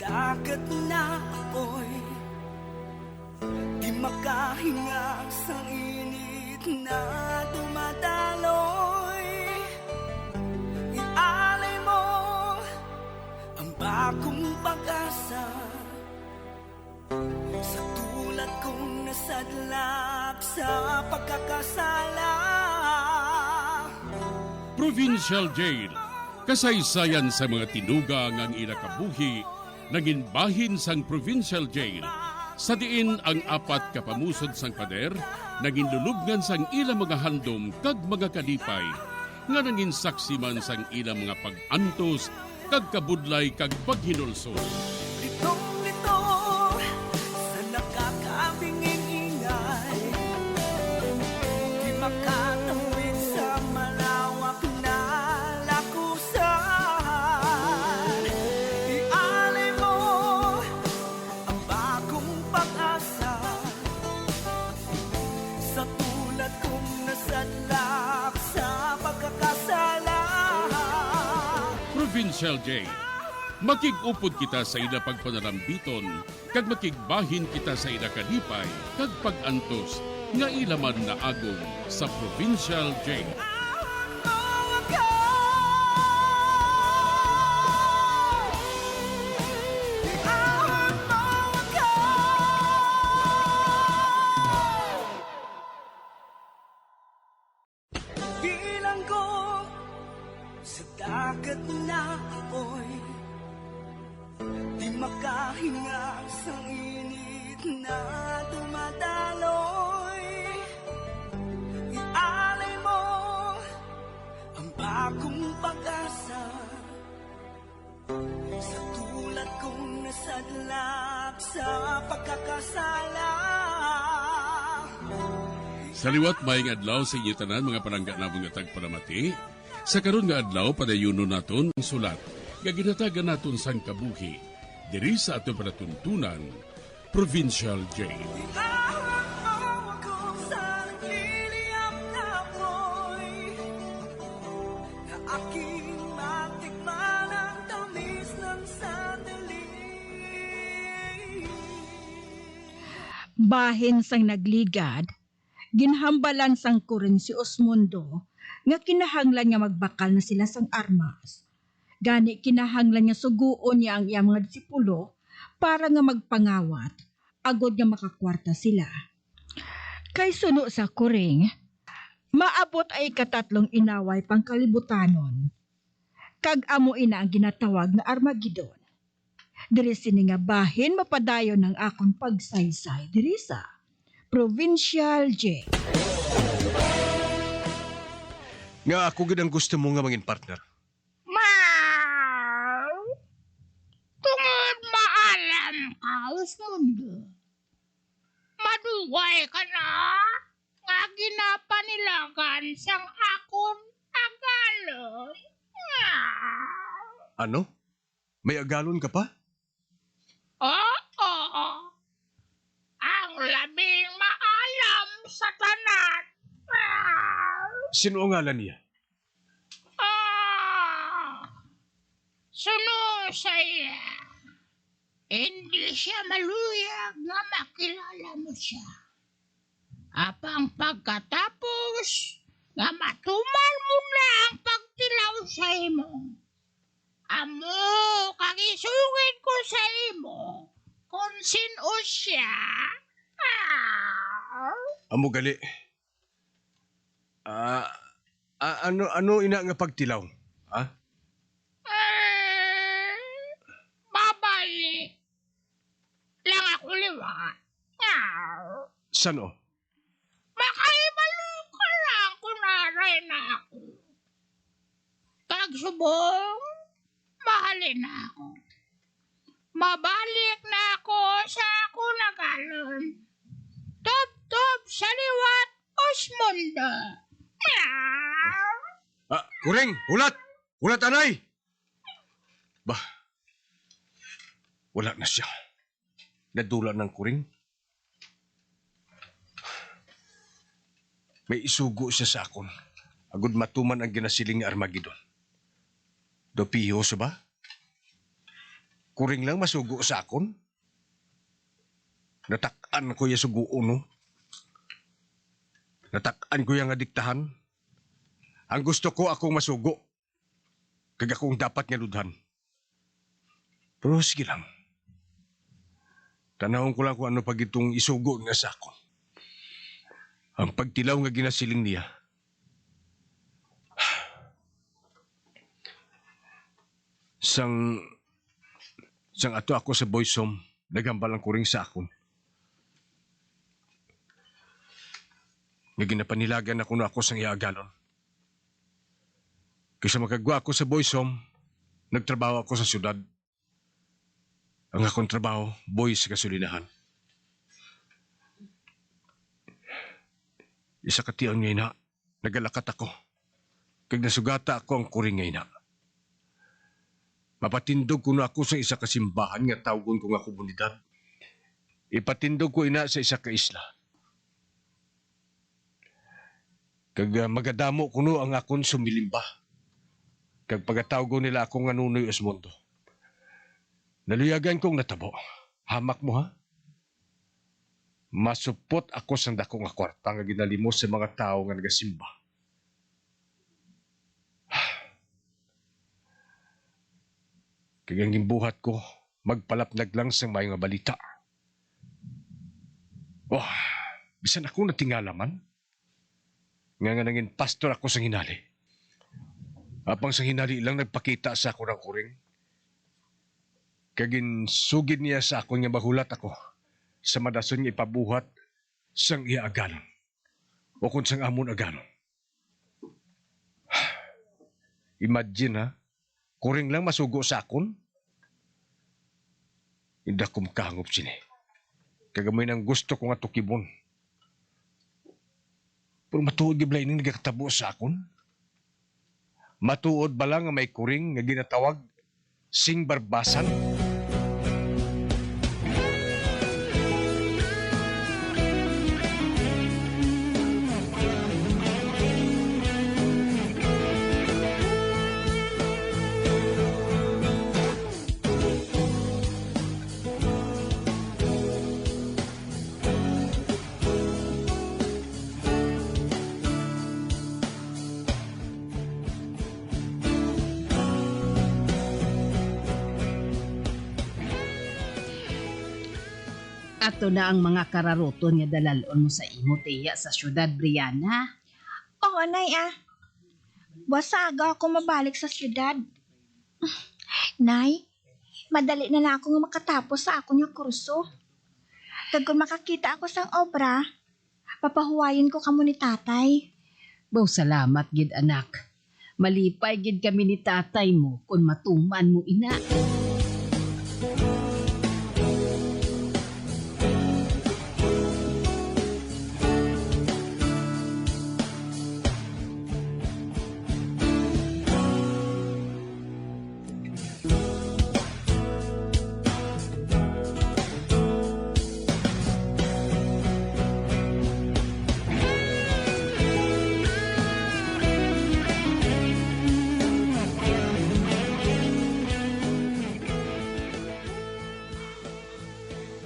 dagat na apoy, di makahinga sa init na dumadaloy. Ialay mo ang bagong pag-asa sa tulad kong nasadlak sa pagkakasala. Provincial Jail, kasaysayan sa mga tinugang ang ila kabuhi, naging bahin sang Provincial Jail. Sa diin ang apat kapamusod sang pader, naging lulubngan sang ilang mga handom kag mga kalipay, nga naging saksi man sang ilang mga pag-antos, kag kabudlay kag paghinulsol. Litong-lito sa nakakabingin ingay, di makatawid sa malawak na lakusan. Ialay mo ang bagong pag-asa sa tulad kong nasadlak sa pagkakasala. Provincial Jail, makig-upod kita sa ila pagpanarambiton, kag makigbahin kita sa ila kalipay, kag pag-antos, nga ilaman na agong sa Provincial Jail. Bilang ko sa dagat na apoy, di makahinga sa init na dumadaloy. Ialay mo ang bagong pag-asa sa tulad kong nasadlak sa pagkakasala. Sa liwat maing adlaw sa inyo tanan mga palangga na mga tagpalamati, sa karon nga adlaw padayuno naton ang sulat nga ginatagan naton sang kabuhi diri sa ato panatuntunan, Provincial Jail. Ihawak mo ako sa nagliliyap na apoy, na aking matikman ang tamis ng sandali. Bahin sang nagligad, ginhambalan sang kuren si Osmundo nga kinahanglan nga magbakal na sila sang armas. Gani kinahanglan nga suguon niya ang iyang mga disipulo para nga magpangawat, agod nga makakwarta sila. Kay suno sa kuring, maabot ay katatlong inaway pang kalibutanon. Kag amo ina ang ginatawag na Armageddon. Diri sini nga bahin mapadayon ng akong pagsaysay diri sa Provincial Jail. Nga ako gid ang gusto mo nga mangin partner. Tungod maalam ka, Osmundo. Madugay ka na nga ginapanilagan sang akon agalon. Ano? May agalon ka pa? Oo. Ang labing maalam sa tanan. Sino ang ngalan niya? Suno saya. Hindi siya maluyag nga makilala mo siya. Apang pagkatapos nga matuman mo na ang pagtilaw sa imo. Amo, kag isugid ko sa imo kung sino siya. Amo gali. Ano ina nga pagtilaw? Ha? Babali. Lang ako liwa. Sano? Makaibalo ka lang kunaray na ako. Tagsubong, mahalin na ako. Mabalik na ako sa ako nagalon. Top sa liwat, Osmundo. Kuring! Hulat! Hulat, anay! Bah, wala na siya. Nadula ng kuring. May isugo siya sa akon. Agud matuman ang ginasiling nga Armageddon. Dopiho siya ba? kuring lang masugo sa akon. Natak-an ko yung sugo no. Natak-an ko yung adiktahan. Ang gusto ko akong masugo. Kag akong dapat nga ludhan. Pero sige lang. Tanawon ko lang kung ano pag itong isugo nga sa akon. Ang pagtilaw nga ginasiling niya. Sang ato ako sa boysom, nagambal ang kuring sa akon. Nga ginapanilagan ako na ako sang iagalon. Kaysa makagwa ako sa boysom, nagtrabaho ako sa syudad. Ang akong trabaho, boy sa kasulinahan. Isa ka tiyang ngayon na, nagalakat ako. Kag nasugata ako ang kuring ngayon na. Mapatindog ko na ako sa isa kasimbahan nga tawgon ko nga komunidad. Ipatindog ko ina sa isa ka isla. Kag magadamo ko no ang akon sumilimba. Kag pagatawgon nila ako nga Nunoy Osmundo. Naluyagan kong natabo. Hamak mo ha? Masupot ako sa dako nga kwarta nga ginalimos sa mga tao nga nagasimba. Kaya ang gimbuhat ko, magpalapnag lang sa may nga balita. Oh, bisan ako natingala man. Nga nangin pastor ako sa hinali. Apang sa hinali lang nagpakita sa ako ng kuring. Kagin sugid niya sa ako nga mahulat ako sa madason nga ipabuhat sang iya agalon. O kung sang amon agalon. Imagine ha, kuring lang masugo sa akon. Hindi ako makahangop sini. Kagamay ng gusto ko nga tukibon. Pero matuod gibla ining nagkatabo sa akon. Matuod ba lang nga may kuring nga ginatawag sing barbasan? Ato na ang mga kararoton nga dalalon mo sa imo tiya sa syudad, Brianna. Oo, Nay Wasaga ako mabalik sa syudad. Nay, madali na lang ako nga makatapos sa akong nga kurso. Kag kung makakita ako sang obra, papahuwayin ko kamo ni tatay. Baw salamat gid anak. Malipay gid kami ni tatay mo kung matuman mo ina.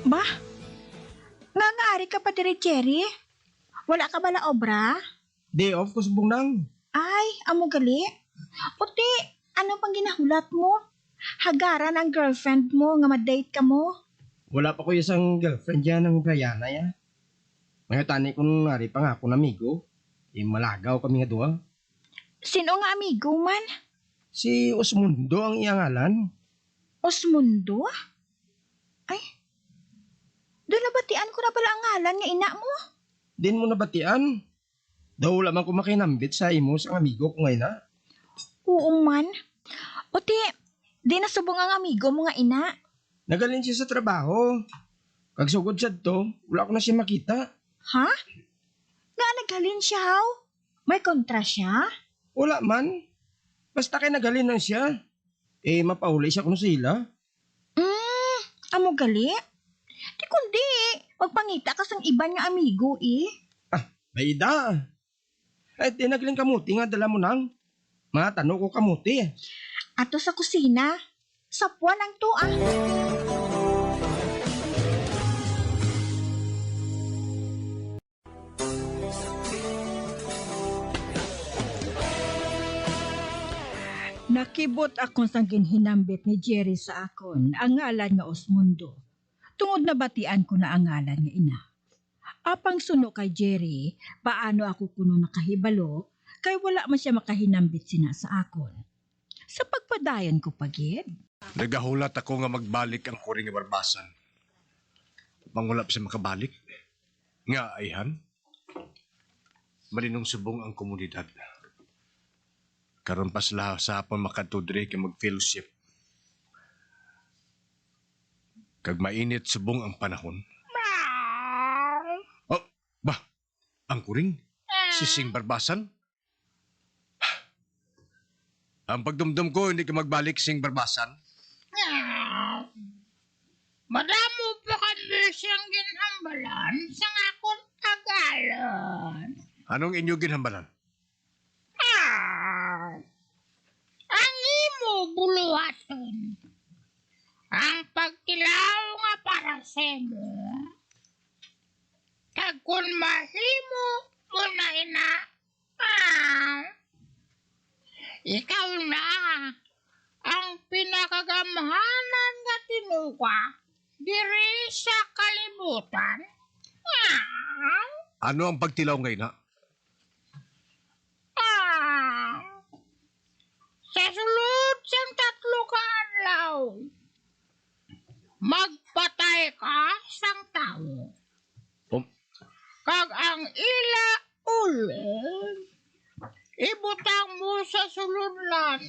Ba? Nangaari ka pa dire, Cherry? Wala ka bala obra? Day off ko subong nang. Ay, amo gali. Puti, ano pang ginahulat mo? Hagaran ang girlfriend mo nga ma-date ka mo? Wala pa ko isang girlfriend dyan ng Brianna ya. Ngayon tani ko nari pa nga ako na amigo. Malagaw kami nga duwa. Sino nga amigo man? Si Osmundo ang iyang ngalan. Osmundo? Ay, doon nabatian ko na pala ang ngalan nga ina mo. Din mo nabatian. Daw lamang ko makinambit sa imo sa amigo ko ngayon na. Oo man. Puti, di nasubong ang amigo mo nga ina. Nagalin siya sa trabaho. Kagsugod siya to, wala ko na siya makita. Ha? Nga naghalin siya, haw? May kontra siya? Wala man. Basta kay nagalin lang siya. Mapahuli siya kuno sila. Amo gali? Di kundi, magpangita ka sang iban nga amigo Bayda. Di nagaling kamuti nga dala mo nang. Matano ko kamuti. Ato sa kusina. Sapwa ng tua. Nakibot akong sang ginhinambit ni Jerry sa akon ang ngalan nga Osmundo. Tungod na batian ko na ang ngalan nga ina. Apang suno kay Jerry, paano ako kuno nakahibalo, kay wala man siya makahinambit sina sa akon. Sa pagpadayon ko pagid. Nagahulat ako nga magbalik ang kuring nga barbasan. Mangulap siya makabalik. Nga ayhan. Malinong subong ang komunidad. Karon pa sila sa hapon makatudre kay mag-fellowship. Kag mainit subong ang panahon. Oh, ba? Ang kuring? Si Sing Barbasan? Ang pagdumdum ko, hindi ka magbalik, Sing Barbasan. Madamo pa kami siyang ginhambalan sa akong tagalan. Anong inyo ginhambalan? Ang imo buluhaton. Ang pagkilaw nga para sa imo. Kag kung mahimo mo na ina, ikaw na ang pinakagamhanan nga tinuka diri sa kalibutan. Ano ang pagtilaw ngayon, ha? Sa sulod sang 3 ka adlaw, magpatay ka sang tawo. Kag ang ila ulen, ibutang mo sa suludlan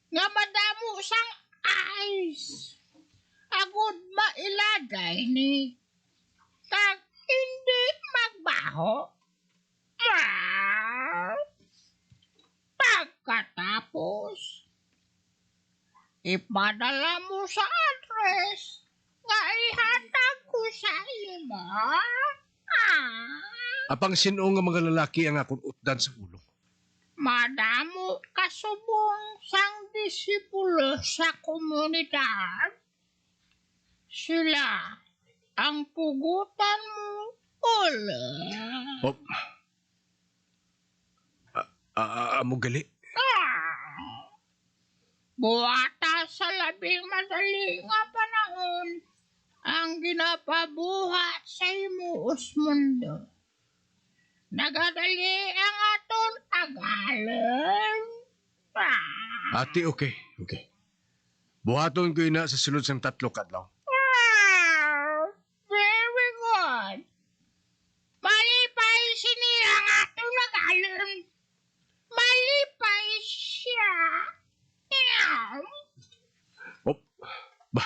nga madamo sang ice. Agud mailagay ni kag hindi magbaho. Pagkatapos, ipadala mo sa address nga ihatag ko sa imo. Apang sino nga mga lalaki ang akong utdan sa ulo? Madamo kasubong sang disipulo sa komunidad. Sila ang pugutan mo ulit. Oh. Amo gali? Buwata sa labing madali nga panahon ang ginapabuhat sa imo Osmundo. Nagadali ang aton agalan. Ate, okay. Buhaton ko ina sa sulod sang 3 kadlaw. Very good. Malipay siniya ang atong agalan. Malipay siya. Oh, ba?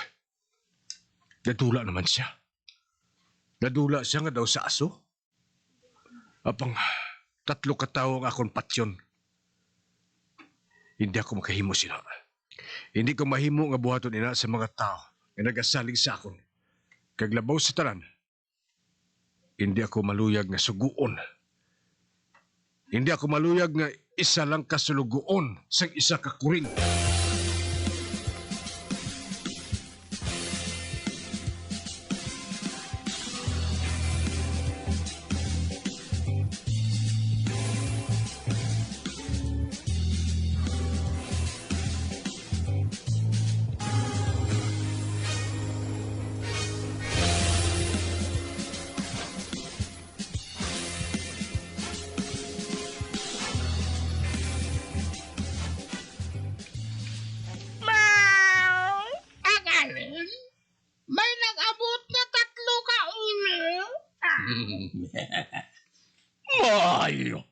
Nadula naman siya. Nadula siya nga daw sa aso. Apang 3 katawo ang akong patsyon. Hindi ako makahimo sila. Hindi ko mahimo nga buhaton ina sa mga tao nga nagasalig sa akon. Kaglabaw sa tanan. Hindi ako maluyag nga suguon. Hindi ako maluyag nga isa lang kasulugoon sang isa ka kuring. Agalan? May nag-abot na 3 ka ulo? Maayo.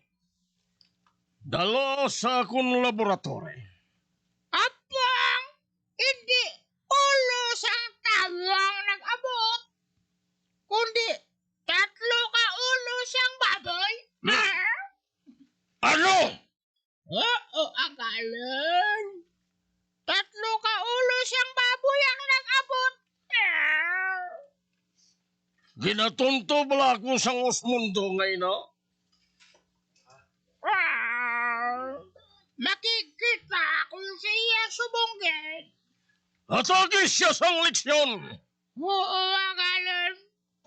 Dalo sa akong laboratory. Apang, hindi ulo sang tawang nag-abot, kundi 3 ka ulo sang baboy. Ano? Oo, agalan. 3 ka ulo siyang baboy ang nag-abot. Ginatunto bala ako sa Osmundo ngayon, no? Makikita kung siya subonggit. At agis siya sang leksyon. Oo, magalan.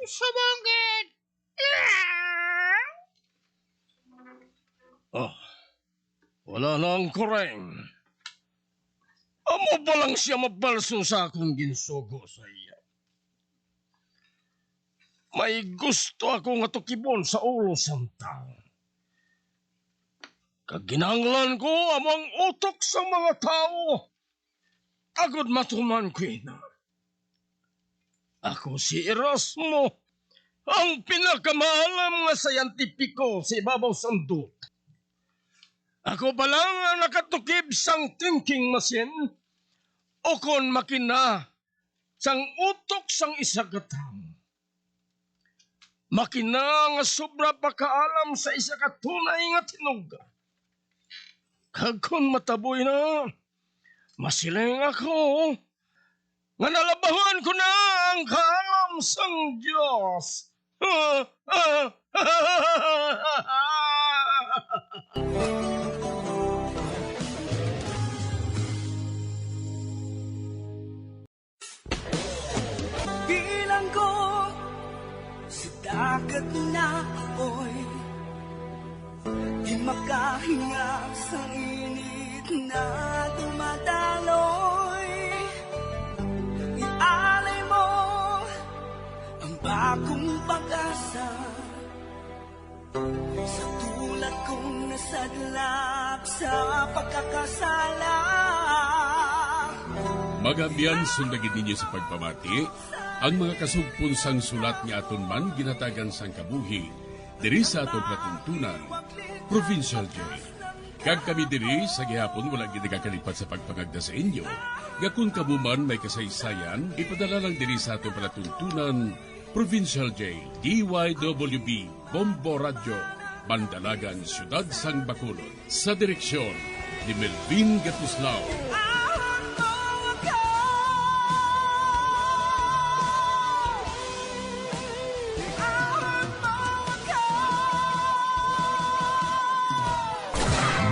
Sumunggit. Wala na ang kureng. Amo pa lang siya mabalso sa akong ginsugo sa iya. May gusto ako nga tukibon sa ulo sang tao. Kaginanglan ko amang utok sa mga tao. Agod matuman ko ina. Ako si Erasmo, ang pinakamaalam nga sayantipiko sa ibabaw sang dut. Ako pa lang ang nakatukib sang thinking machine o kon makina sang utok sang isagatang. Makina nga sobra pakaalam sa isa ka tunay nga tinuga. Kag kon mataboy na, masiling ako nga nalabahan ko na ang kaalam sang Diyos. Bilang ko sa dagat na apoy, di makahinga sa init na dumadaloy. Ialay mo ang bagong pag-asa sa tulad kong nasadlak sa pagkakasala. Magabiyan sundagin ninyo sa pagpamati ang mga kasugpon sang sulat ni aton man ginatagan sang kabuhi diri sa aton platuntunan, Provincial Jail. Kag kami diri sa gihapon wala gid nakakalipat sa pagpangagda sa inyo. Gakun kabuman may kasaysayan, ipadala lang diri sa aton platuntunan, Provincial Jail, DYWB, Bombo Radio, Bandalagan, Siyudad sang Bacolod. Sa direksyon ni Melvin Gatuslao.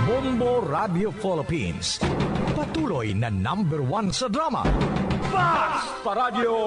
Bombo Radio Philippines. Patuloy na #1 sa drama. Fast Paradio!